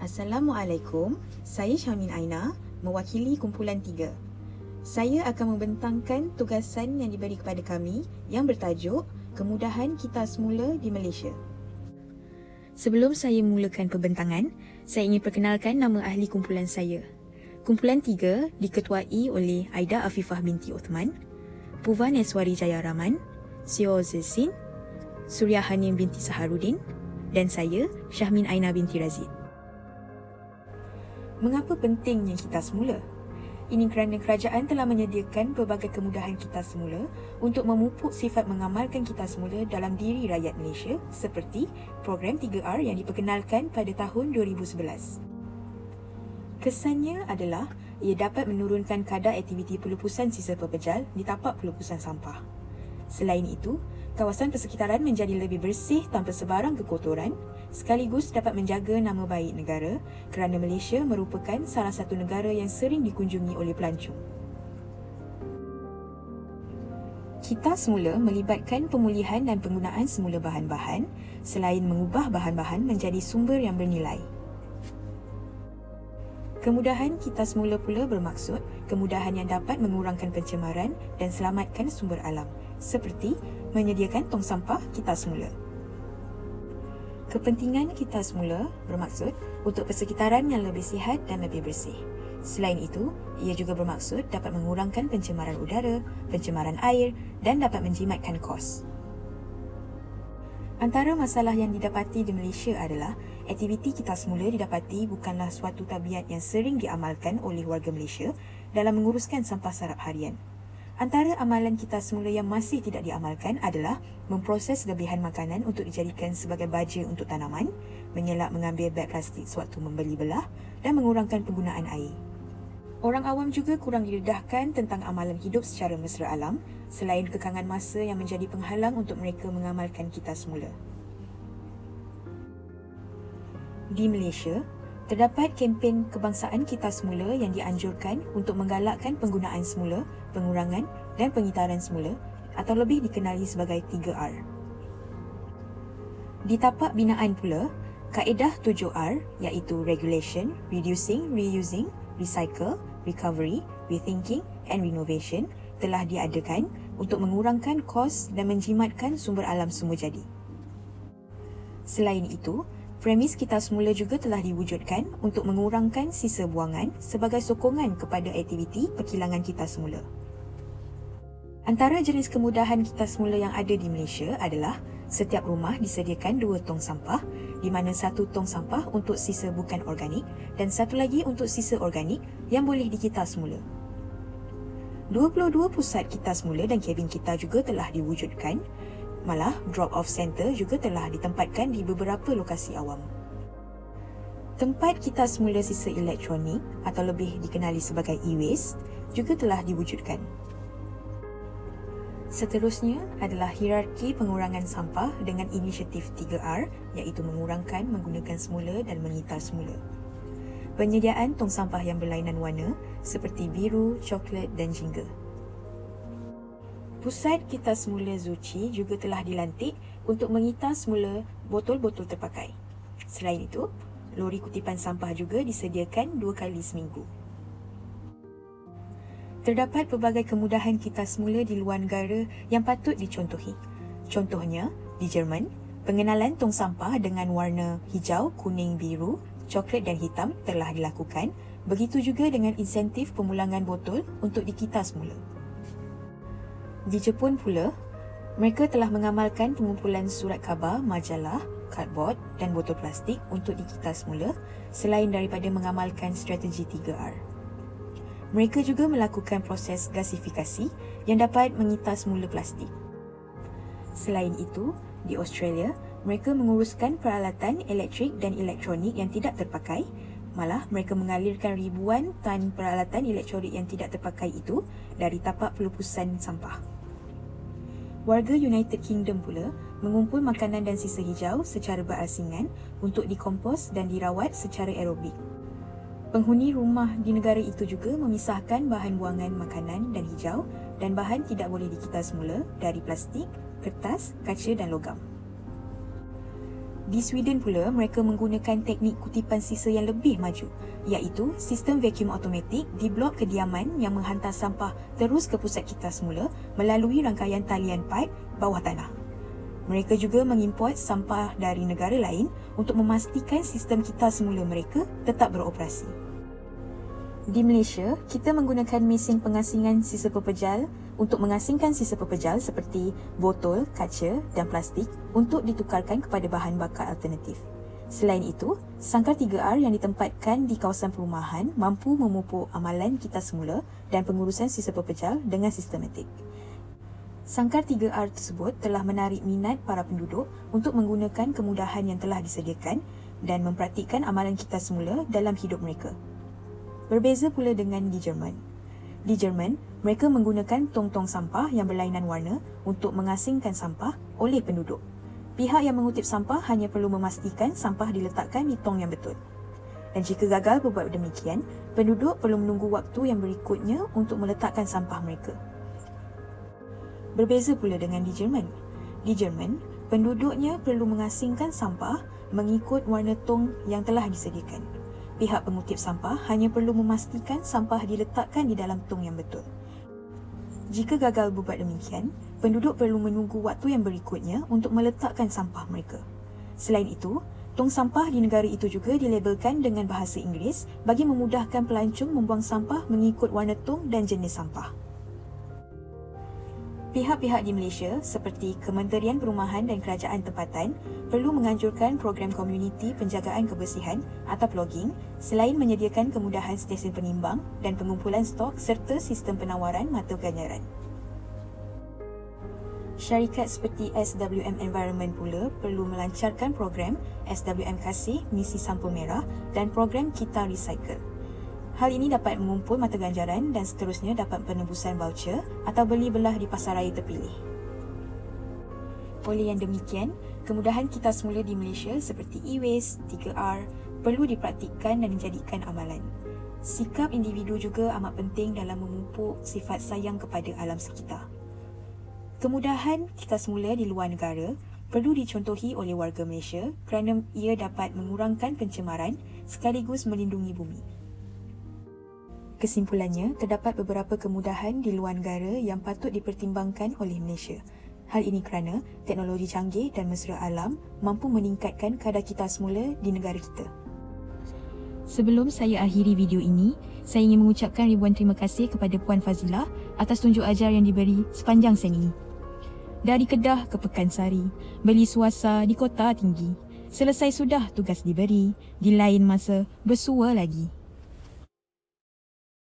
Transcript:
Assalamualaikum, saya Syahmin Aina, mewakili kumpulan 3. Saya akan membentangkan tugasan yang diberi kepada kami yang bertajuk Kemudahan Kita Semula di Malaysia. Sebelum saya mulakan pembentangan, saya ingin perkenalkan nama ahli kumpulan saya. Kumpulan 3 diketuai oleh Aida Afifah binti Uthman, Puvan Eswari Jaya Rahman, Sio Zilsin, Surya Hanim binti Saharudin dan saya, Syahmin Aina binti Razid. Mengapa pentingnya kita semula? Ini kerana kerajaan telah menyediakan pelbagai kemudahan kita semula untuk memupuk sifat mengamalkan kita semula dalam diri rakyat Malaysia seperti program 3R yang diperkenalkan pada tahun 2011. Kesannya adalah ia dapat menurunkan kadar aktiviti pelupusan sisa pepejal di tapak pelupusan sampah. Selain itu, kawasan persekitaran menjadi lebih bersih tanpa sebarang kekotoran, sekaligus dapat menjaga nama baik negara kerana Malaysia merupakan salah satu negara yang sering dikunjungi oleh pelancong. Kita semula melibatkan pemulihan dan penggunaan semula bahan-bahan selain mengubah bahan-bahan menjadi sumber yang bernilai. Kemudahan kita semula pula bermaksud kemudahan yang dapat mengurangkan pencemaran dan selamatkan sumber alam, seperti menyediakan tong sampah kita semula. Kepentingan kita semula bermaksud untuk persekitaran yang lebih sihat dan lebih bersih. Selain itu, ia juga bermaksud dapat mengurangkan pencemaran udara, pencemaran air dan dapat menjimatkan kos. Antara masalah yang didapati di Malaysia adalah aktiviti kita semula didapati bukanlah suatu tabiat yang sering diamalkan oleh warga Malaysia dalam menguruskan sampah sarap harian. Antara amalan kita semula yang masih tidak diamalkan adalah memproses lebihan makanan untuk dijadikan sebagai baja untuk tanaman, mengelak mengambil beg plastik sewaktu membeli belah dan mengurangkan penggunaan air. Orang awam juga kurang didedahkan tentang amalan hidup secara mesra alam selain kekangan masa yang menjadi penghalang untuk mereka mengamalkan kita semula. Di Malaysia, terdapat kempen kebangsaan kita semula yang dianjurkan untuk menggalakkan penggunaan semula, pengurangan dan pengitaran semula atau lebih dikenali sebagai 3R. Di tapak binaan pula, kaedah 7R iaitu Regulation, Reducing, Reusing, Recycle, Recovery, Rethinking and Renovation telah diadakan untuk mengurangkan kos dan menjimatkan sumber alam semua jadi. Selain itu, premis kita semula juga telah diwujudkan untuk mengurangkan sisa buangan sebagai sokongan kepada aktiviti perkilangan kita semula. Antara jenis kemudahan kita semula yang ada di Malaysia adalah setiap rumah disediakan 2 tong sampah, di mana 1 tong sampah untuk sisa bukan organik dan 1 lagi untuk sisa organik yang boleh dikita semula. 22 pusat kita semula dan kabin kita juga telah diwujudkan. Malah, drop-off center juga telah ditempatkan di beberapa lokasi awam. Tempat kita semula sisa elektronik atau lebih dikenali sebagai e-waste juga telah diwujudkan. Seterusnya adalah hierarki pengurangan sampah dengan inisiatif 3R iaitu mengurangkan, menggunakan semula dan mengitar semula. Penyediaan tong sampah yang berlainan warna seperti biru, coklat dan jingga. Pusat kita semula Zuci juga telah dilantik untuk mengitar semula botol-botol terpakai. Selain itu, lori kutipan sampah juga disediakan 2 kali seminggu. Terdapat pelbagai kemudahan kita semula di luar negara yang patut dicontohi. Contohnya, di Jerman, pengenalan tong sampah dengan warna hijau, kuning, biru, coklat dan hitam telah dilakukan. Begitu juga dengan insentif pemulangan botol untuk dikita semula. Di Jepun pula, mereka telah mengamalkan pengumpulan surat khabar, majalah, cardboard dan botol plastik untuk dikita semula selain daripada mengamalkan strategi 3R. Mereka juga melakukan proses gasifikasi yang dapat mengita semula plastik. Selain itu, di Australia, mereka menguruskan peralatan elektrik dan elektronik yang tidak terpakai. Malah, mereka mengalirkan ribuan tan peralatan elektronik yang tidak terpakai itu dari tapak pelupusan sampah. Warga United Kingdom pula mengumpul makanan dan sisa hijau secara berasingan untuk dikompos dan dirawat secara aerobik. Penghuni rumah di negara itu juga memisahkan bahan buangan makanan dan hijau dan bahan tidak boleh dikita semula dari plastik, kertas, kaca dan logam. Di Sweden pula, mereka menggunakan teknik kutipan sisa yang lebih maju, iaitu sistem vacuum automatik di blok kediaman yang menghantar sampah terus ke pusat kitas semula melalui rangkaian talian paip bawah tanah. Mereka juga mengimport sampah dari negara lain untuk memastikan sistem kitas semula mereka tetap beroperasi. Di Malaysia, kita menggunakan mesin pengasingan sisa pepejal untuk mengasingkan sisa pepejal seperti botol, kaca dan plastik untuk ditukarkan kepada bahan bakar alternatif. Selain itu, sangkar 3R yang ditempatkan di kawasan perumahan mampu memupuk amalan kitas semula dan pengurusan sisa pepejal dengan sistematik. Sangkar 3R tersebut telah menarik minat para penduduk untuk menggunakan kemudahan yang telah disediakan dan mempraktikkan amalan kitas semula dalam hidup mereka. Berbeza pula dengan di Jerman. Di Jerman, mereka menggunakan tong-tong sampah yang berlainan warna untuk mengasingkan sampah oleh penduduk. Pihak yang mengutip sampah hanya perlu memastikan sampah diletakkan di tong yang betul. Dan jika gagal berbuat demikian, penduduk perlu menunggu waktu yang berikutnya untuk meletakkan sampah mereka. Berbeza pula dengan di Jerman. Di Jerman, penduduknya perlu mengasingkan sampah mengikut warna tong yang telah disediakan. Pihak pengutip sampah hanya perlu memastikan sampah diletakkan di dalam tong yang betul. Jika gagal berbuat demikian, penduduk perlu menunggu waktu yang berikutnya untuk meletakkan sampah mereka. Selain itu, tong sampah di negara itu juga dilabelkan dengan bahasa Inggeris bagi memudahkan pelancong membuang sampah mengikut warna tong dan jenis sampah. Pihak-pihak di Malaysia seperti Kementerian Perumahan dan Kerajaan Tempatan perlu menganjurkan program komuniti penjagaan kebersihan atau logging selain menyediakan kemudahan stesen penimbang dan pengumpulan stok serta sistem penawaran mata ganjaran. Syarikat seperti SWM Environment pula perlu melancarkan program SWM Kasih Misi Sampul Merah dan program Kita Recycle. Hal ini dapat mengumpul mata ganjaran dan seterusnya dapat penebusan voucher atau beli belah di pasaraya terpilih. Oleh yang demikian, kemudahan kitas semula di Malaysia seperti e-waste, 3R perlu dipraktikkan dan dijadikan amalan. Sikap individu juga amat penting dalam memupuk sifat sayang kepada alam sekitar. Kemudahan kitas semula di luar negara perlu dicontohi oleh warga Malaysia kerana ia dapat mengurangkan pencemaran sekaligus melindungi bumi. Kesimpulannya, terdapat beberapa kemudahan di luar negara yang patut dipertimbangkan oleh Malaysia. Hal ini kerana teknologi canggih dan mesra alam mampu meningkatkan kadar kitas semula di negara kita. Sebelum saya akhiri video ini, saya ingin mengucapkan ribuan terima kasih kepada Puan Fazilah atas tunjuk ajar yang diberi sepanjang sen ini. Dari Kedah ke Pekansari, beli suasa di kota tinggi. Selesai sudah tugas diberi, di lain masa bersua lagi.